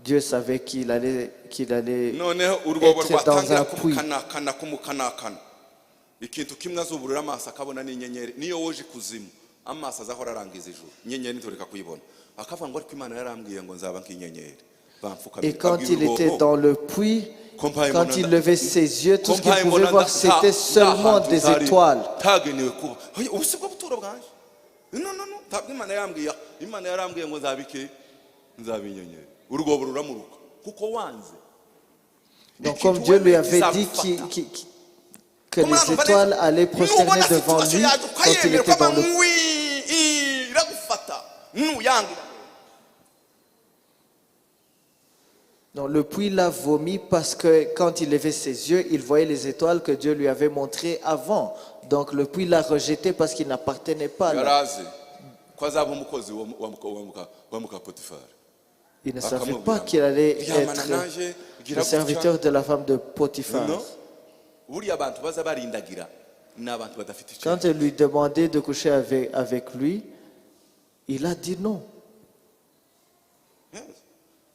Dieu savait qu'il allait être dans un puits. Et quand il était dans le puits, Quand il levait ses yeux, tout ce qu'il pouvait voir, c'était seulement des étoiles. ubu si bwo buturo bwanjye no ntabwo imana yarambwiye ngo nzabike nzaba inyenyeri urwobo ruramuruka kuko wanze. Donc comme Dieu lui avait dit que les étoiles allaient prosterner devant lui quand il était dans le... Donc le puits l'a vomi parce que quand il levait ses yeux, il voyait les étoiles que Dieu lui avait montrées avant. Donc le puits l'a rejeté parce qu'il n'appartenait pas là. Il ne savait pas qu'il allait être le serviteur de la femme de Potiphar. Quand elle lui demandait de coucher avec lui, il a dit non.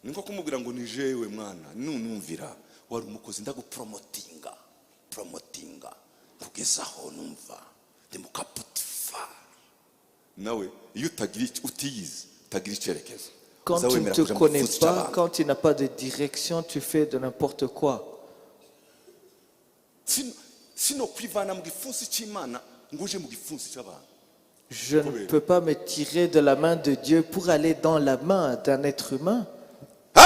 niko kumubwira ngo ni jewe mwana nunumvira wari umukozi ndagupromotinga kugezaho numva ndi mu Potiphar nawe iyo utiyizi utagira icyerekezo. Quand tu ne te connais pas, quand tu n'as pas de direction, tu fais de n'importe quoi. Sino kwivana mu gifunsi cy'Imana ngo uje mu gifunsi cy'abantu. Je ne peux pas me tirer de la main de Dieu pour aller dans la main d'un être humain. Il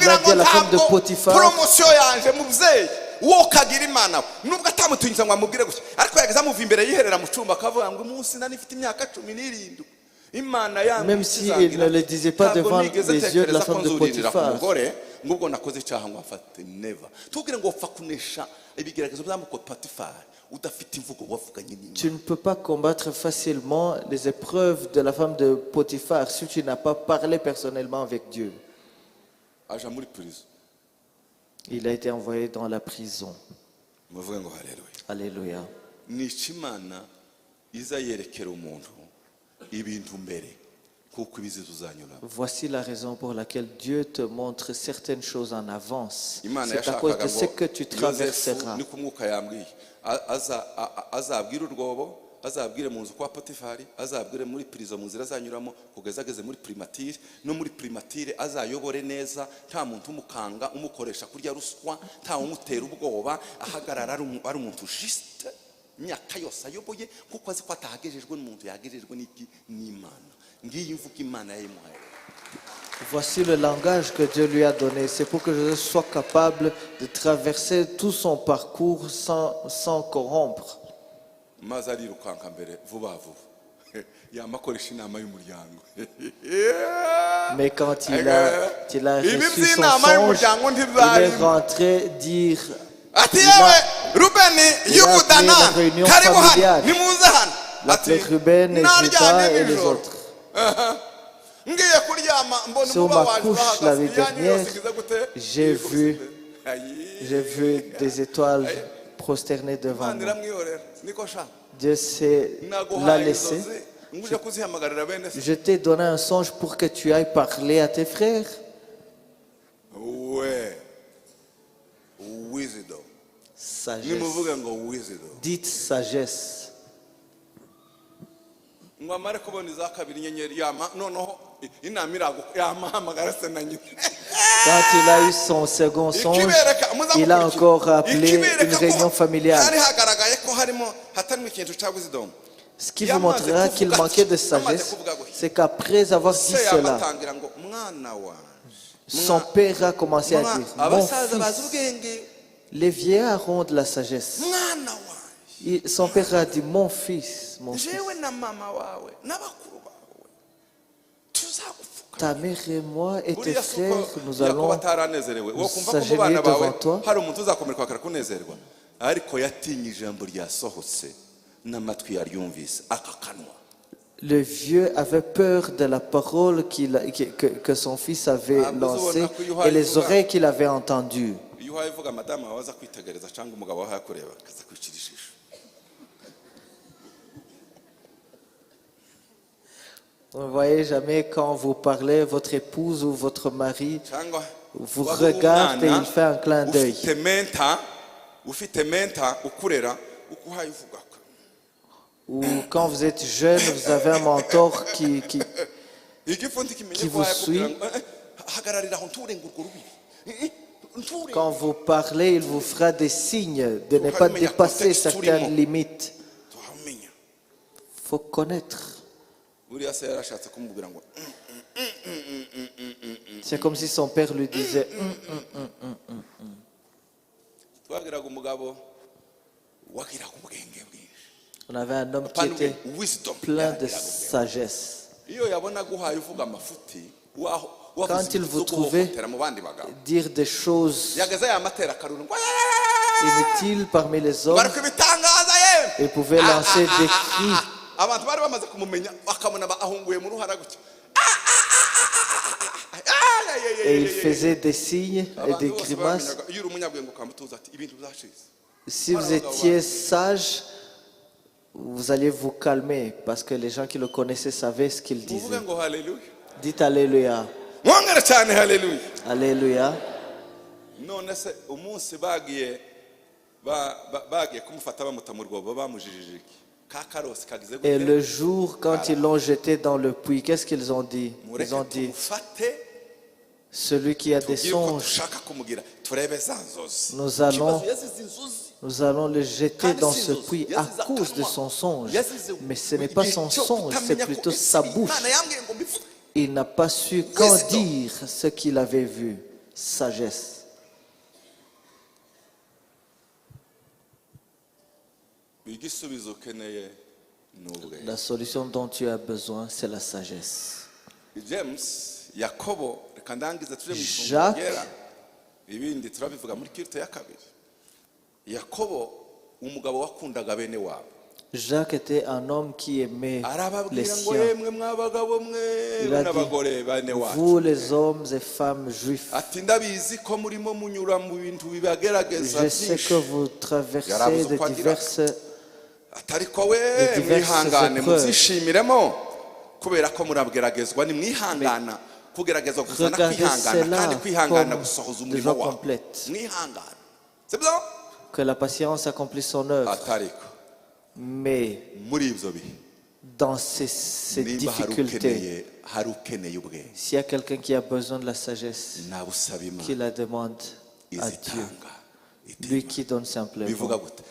a dit à la femme de Potiphar, promotion yanje mubyeyi wo kagira Imana nubwo atamutunyitse ngo amubwire gusa ariko yageza muva imbere yiherera mu cyumba akavuga ngo umunsi nanifite imyaka 17. Même s'il ne le disait pas devant les yeux de la femme de Potiphar. Tu ne peux pas combattre facilement les épreuves de la femme de Potiphar si tu n'as pas parlé personnellement avec Dieu. Il a été envoyé dans la prison. Alléluia. Voici la raison pour laquelle Dieu te montre certaines choses en avance. C'est à cause de ce que tu traverseras. azabwire mu nzu kwa Potifari, azabwire muri prison mu nzira azanyuramo kugeza ageze muri primatire, no muri primatire azayobore neza nta muntu umukanga umukoresha kurya ruswa nta umutera ubwoba ahagarara ari umuntu juste myaka yose ayoboye kuko azi ko atahagejejwe n'umuntu yagejejwe n'Imana. Ngiyi mvuga Imana yayimuhaye. Voici le langage que Dieu lui a donné. C'est pour que je sois capable de traverser tout son parcours sans corrompre. Mais quand il a reçu son songe, il est rentré dire la réunion familiale avec Ruben et Judas et les autres. Sur ma couche l'année dernière, j'ai vu des étoiles prosternées devant moi. Dieu l'a laissé. Je t'ai donné un songe pour que tu ailles parler à tes frères. Sagesse. Dites sagesse. Quand il a eu son second songe, il a encore appelé une réunion familiale. Ce qui vous montrera qu'il manquait de sagesse, c'est qu'après avoir dit cela, son père a commencé à dire, mon fils, les vieillards ont de la sagesse. Son père a dit, mon fils, ta mère et moi et tes frères, nous allons s'agenouiller devant toi. Le vieux avait peur de la parole que son fils avait lancée et les oreilles qu'il avait entendues. Vous ne voyez jamais quand vous parlez, votre épouse ou votre mari vous regarde et il fait un clin d'œil. Ou quand vous êtes jeune, vous avez un mentor qui vous suit. nturi Quand vous parlez, il vous fera des signes de ne pas dépasser certaines limites. tuhamenya Il faut connaître. buriya se yarashatse kumubwira ngo C'est comme si son père lui disait twagiraga umugabo wagiraga ubwenge bwinshi On avait un homme qui apana était wisdom plein de yagiraga ubwenge. sagesse. iyo yabonaga uhaye uvuga amafuti Quand il vous trouvait mu bandi bagabo dire des choses yageze yamatera akaruru ngo inutiles parmi les hommes, bariko ibitangaza ye il pouvait lancer des cris. abantu bari bamaze kumumenya bakamuna ahunguye mu ruhara gutyo Et il faisait des signes et des grimaces. iyo uri umunyabwenge ukamutuza ati ibintu byashize Si vous étiez sage, vous alliez vous calmer parce que les gens qui le connaissaient savaient ce qu'il uvuge disait. ngo haleluya Dites Alléluia. mwongere cyane haleluya Alléluia. none se umunsi bagiye kumufata bamuta mu rwobo bamujijije iki ka karosi kagize Et gute le jour, quand ils l'ont jeté dans le puits, qu'est-ce qu'ils ont dit? Ils mureke ont dit, tumufate celui qui a des tugire uko songes, dushaka kumugira turebe za nzozi nous allons, Ikibazo yazize inzozi nous allons le jeter dans ce puits à cause de son songe. Mais ce n'est pas son songe, c'est plutôt sa bouche. Imana yambwiye ngo mbivuge Il n'a pas su quand dire ce qu'il avait vu. Sagesse. igisubizo ukeneye ni ubwenge La solution dont tu as besoin, c'est la sagesse. James Yakobo reka ndangize tuje mu Jacques. isongera ibindi turabivuga muri kirito ya kabiri Yakobo umugabo wakundaga bene wabo Jacques était un homme qui aimait les arababwira ngo siens. yemwe mwabagabo mwe Il a n'abagore bane dit, wacu vous les hommes et femmes juifs, ati ndabizi ko murimo munyura mu bintu bibagerageza je sais que vous traversez de diverses atariko we diverses mwihangane épreuves. muzishimiremo kubera ko murageragezwa ni mwihangana kugerageza kuzana Regardez kwihangana cela kandi kwihangana comme gusohoza des umurimo gens wawe complètes. mwihangana sibyo Que la patience accomplit son œuvre. atariko Mais muri ibyo bihe dans ces nimba difficultés, hari ukeneye ubwenge s'il y a quelqu'un qui a besoin de la sagesse, nabusaba qui imana la demande à Dieu, izitanga lui qui donne simplement. bivuga gute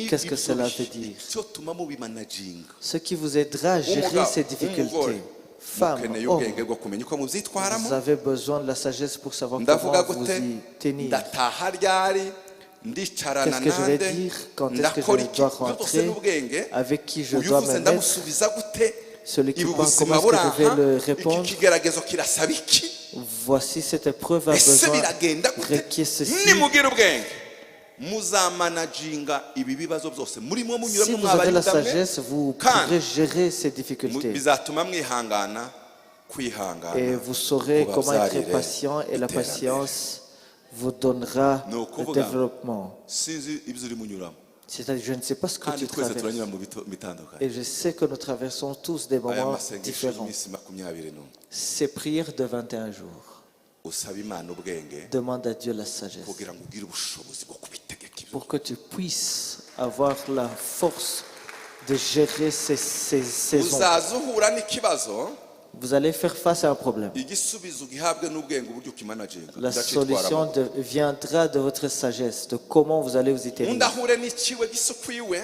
Qu'est-ce que cela veut dire? cyo tuma mubimanaginga Ce qui vous aidera à gérer umugabo ces difficultés. Femme, mukeneye homme, ubwenge bwo kumenya uko mubyitwaramo vous avez besoin de la sagesse pour savoir ndavuga comment vous gute y tenir. ndataha ryari ndicarana Qu'est-ce que je vais nande dire? Quand est-ce que ndakora je iki dois byose rentrer? n'ubwenge Avec qui je uyu dois uvuze me mettre? ndamusubiza gute Celui qui ibi parle, ubuzima comment est-ce que je vais buraha le iki répondre? kigeragezo kirasaba iki Voici cette épreuve a ese besoin biragenda gute requiert ceci. nimugira ubwenge muzamanaginga ibi bibazo byose murimo Si munyuramo vous avez la mwabarinda mwe sagesse, vous kandi pourrez gérer ces difficultés. bizatuma mwihangana Et kwihangana vous saurez comment être kubabyarire patient et la iterambere. patience vous donnera Ni le ukuvuga développement. sinzi ibyo uri munyuramo C'est-à-dire, je ne sais pas ce que kandi tu twese traverses. turanyura mu bitandukanye Et je sais que nous traversons tous des aya moments masengesho différents. y'iminsi 21 Ces prières de 21 jours usaba imana ubwenge demandent à Dieu la sagesse kugira ngo ugire ubushobozi bwo kubitegeka ibyo pour que tu puisses avoir la force de gérer ces ondes. uzaza uhura n'ikibazo Vous allez faire face à un problème. igisubizo gihabwe n'ubwenge uburyo ukimanaginga La solution viendra de votre sagesse, de comment vous allez vous y tenir. undi ahure n'ikiwe gisukwiwe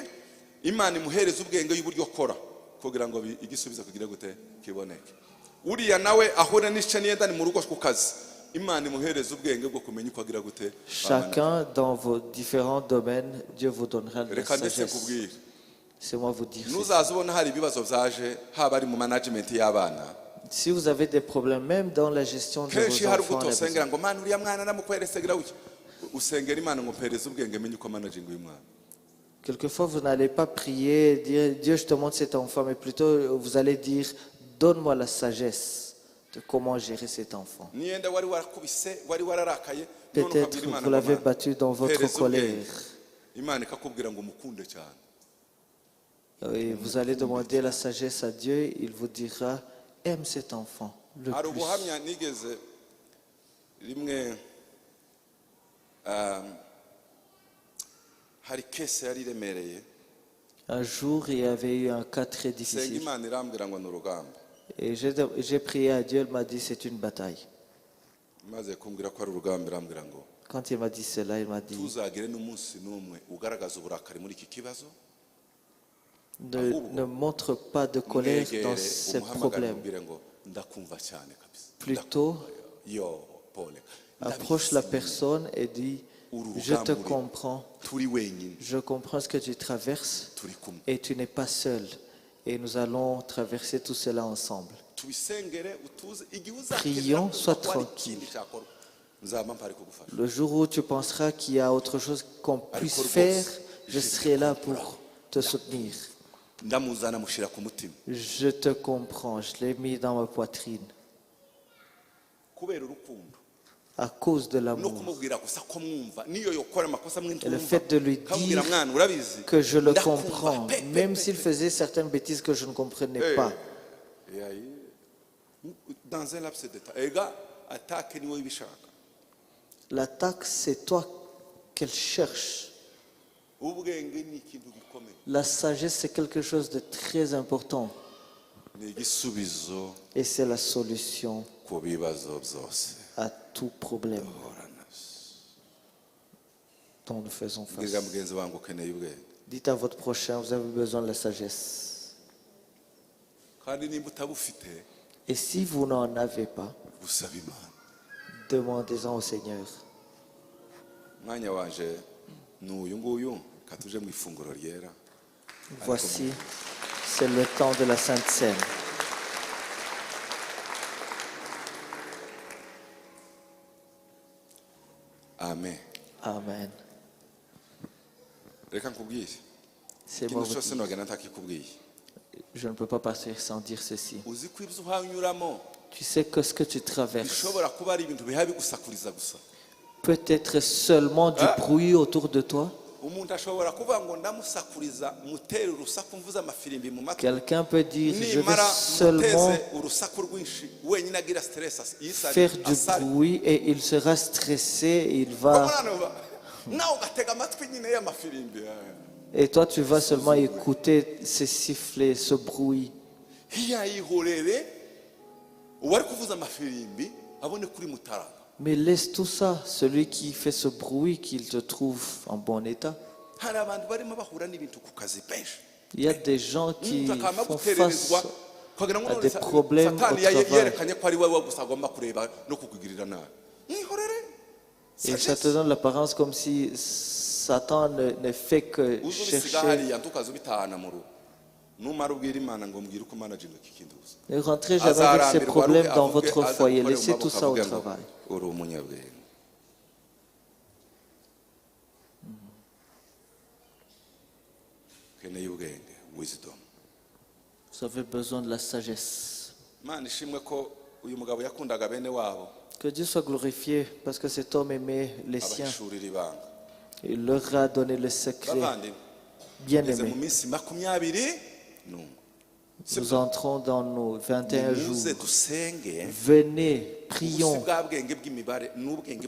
imana imuhereza ubwenge y'uburyo akora kugira ngo igisubizo kugira gute kiboneke uriya nawe ahure n'ice niyenda ni mu rugo ku kazi imana imuhereza ubwenge bwo kumenya uko agira gute Chacun dans vos différents domaines, Dieu vous donnera de la reka ndetse sagesse. kubwira C'est moi vous dire. nuzaza ubona hari ibibazo byaje haba ari mu management y'abana Si vous avez des problèmes, même dans la gestion de kenshi vos hari enfants, ubwo à la maison, utosengera ngo mana uriya mwana namukweresegera wiki usengera imana ngo mpereze ubwenge menye uko managing uyu mwana quelquefois vous n'allez pas prier, dire Dieu je te montre cet enfant, mais plutôt vous allez dire donne-moi la sagesse de comment gérer cet enfant. niyenda wari warakubise wari wararakaye Peut-être vous l'avez battu dans votre colère. imana ikakubwira ngo umukunde cyane Et vous allez demander la sagesse à Dieu, il vous dira aime cet enfant le hari plus. ubuhamya nigeze rimwe hari kese yari iremereye Un jour, il y avait eu un cas très senga difficile. imana irambwira ngo ni urugamba Et j'ai prié à Dieu, il m'a dit c'est une bataille. maze kumbwira ko ari urugamba irambwira ngo Quand il m'a dit cela, il m'a dit, tuzagire n'umunsi n'umwe ugaragaza uburakari muri iki kibazo, ne montre pas de colère dans mwegere ces umuhamagare problèmes. umubwire ngo ndakumva cyane kabisa. Plutôt, Yo Paul, approche la personne et dis, je te comprends, turi wenyine, je comprends ce que tu traverses turi kumwe. et tu n'es pas seul. Et nous allons traverser tout cela ensemble. Tubisengere utuze igihe Prions, sois ko hari tranquille. ikindi cyakorwa, nzaba mpari kugufasha. Le jour où tu penseras qu'il y a autre chose qu'on puisse faire, je serai là pour te soutenir. Ndamuzana mushira ku mutima Je te comprends, je l'ai mis dans ma poitrine. kubera urukundo À cause de no l'amour. kumubwira gusa ko mwumva niyo yokora amakosa Et le mwintumva fait de lui kamubwira dire mwana urabizi que je le ndakumva, comprends, pe, pe, même pe, s'il pe. faisait certaines bêtises que je ne comprenais pas. dans un laps de temps ega attaque niwe ibishaka L'attaque, c'est toi qu'elle cherche. ubwenge ni ikintu gikomeye La sagesse, c'est quelque chose de très important. ni igisubizo Et c'est la solution ku bibazo byose à tout problème duhura nabyo. dont nous faisons face. mbwira mugenzi wangu ukeneye ubwenge Dites à votre prochain, vous avez besoin de la sagesse. kandi nimba utabufite Et si vous n'en avez pas, busaba imana. demandez-en au Seigneur. Umwanya wanje ni uyu nguyu katuje mu ifunguro ryera. Voici, c'est le temps de la Sainte Seine. Amen. Amen. Reka nkubwire C'est moi. ikintu cyose nogenda ntakikubwiye. Je ne peux pas partir sans dire ceci. Uzi ko ibyo uhanyuramo Tu sais que ce que tu traverses bishobora kuba ari ibintu biha bigusakuriza gusa. peut être seulement du bruit autour de toi. Umuntu ashobora kuvuga ngo ndamusakuriza mutere urusaku mvuze amafirimbi mu matwi. Quelqu'un peut dire, je vais Nimara seulement muteze urusaku rwinshi wenyine agira stress faire du bruit et il sera stressé, il va... nawe ugatega amatwi nyine y'amafirimbi. Et toi, tu vas seulement écouter ces sifflets, ce bruit. Ntiyayihorere uwari kuvuza amafirimbi abone kuri mutara. Mais laisse tout ça, celui qui fait ce bruit, qu'il te trouve en bon état. Hari abantu barimo bahura n'ibintu ku kazi benshi. Il y a des gens qui Akama font gutererezwa face kugira ngo à des problèmes au Satani travail. yerekanye ko ari wowe gusa agomba kureba no kukugirira nabi. Mwihorere. Et ça te donne l'apparence comme si Satan ne fait que Uzubisiga chercher. hariya ntukaze ubitahana mu rugo. Numara ubwira Imana ngo mbwire uko managing iki kintu gusa. Ne rentrez jamais avec ces problèmes dans votre foyer. Laissez tout ça au travail. Uri umunyabwenge. Ukeneye ubwenge, wisdom. Vous avez besoin de la sagesse. Imana ishimwe ko uyu mugabo yakundaga bene wabo Que Dieu soit glorifié parce que cet homme aimait les siens. abahishurira ibanga. Il leur a donné le secret. Bavandimwe, Bien ngeze mu aimé. minsi 20 n'umwe. Nous entrons dans nos 21 Muze jours. dusenge. Venez, Ubusi prions. bwa bwenge bw'imibare n'ubwenge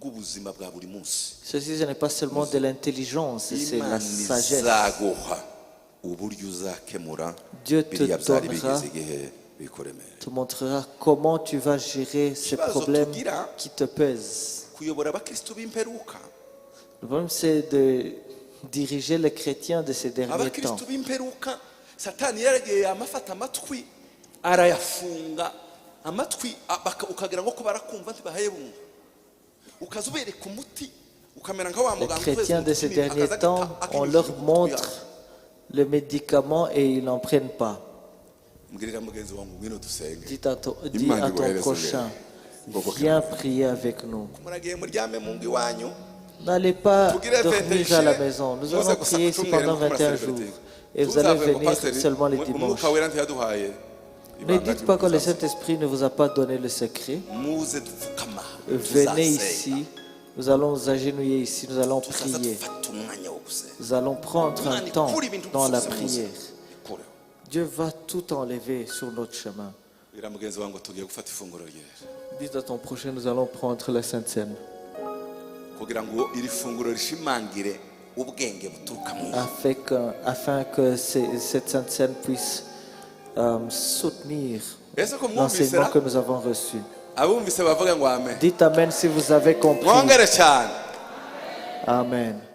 bw'ubuzima bwa buri munsi. Ceci, ce n'est pas seulement de l'intelligence, c'est la Imana sagesse. izaguha uburyo uzakemura Dieu te biriya byari donnera, bigeze igihe bikuremera. te montrera comment tu vas gérer ces problèmes qui te pèsent. Kuyobora abakristo b'imperuka. Le problème, c'est de diriger les chrétiens de ces derniers temps. Abakristo b'imperuka Satani yaragiye amafata amatwi arayafunga amatwi ukagira ngo ko barakumva ntibahaye bumva. Ukaza ubereka umuti ukamera nka wa Les muganga chrétiens de ces derniers temps, on leur montre le médicament et ils n'en prennent pas. Mbwirira mugenzi wangu ngwino dusenge. Dis à ton prochain, viens prier avec nous. Muragiye muryame mu ngo iwanyu. N'allez pas dormir à la maison. Nous allons prier ici pendant 21 jours. Et vous allez venir seulement les dimanches. Ne dites pas que le Saint-Esprit ne vous a pas donné le secret. Venez ici. Nous allons nous agenouiller ici. Nous allons prier. Nous allons prendre un temps dans la prière. Dieu va tout enlever sur notre chemin. Dites à ton prochain, nous allons prendre la Sainte Seine. Afin que cette Sainte Seine puisse soutenir l'enseignement que nous avons reçu. abumvise bavuge ngo amen. Dites Amen si vous avez compris. Mwongere cyane. Amen.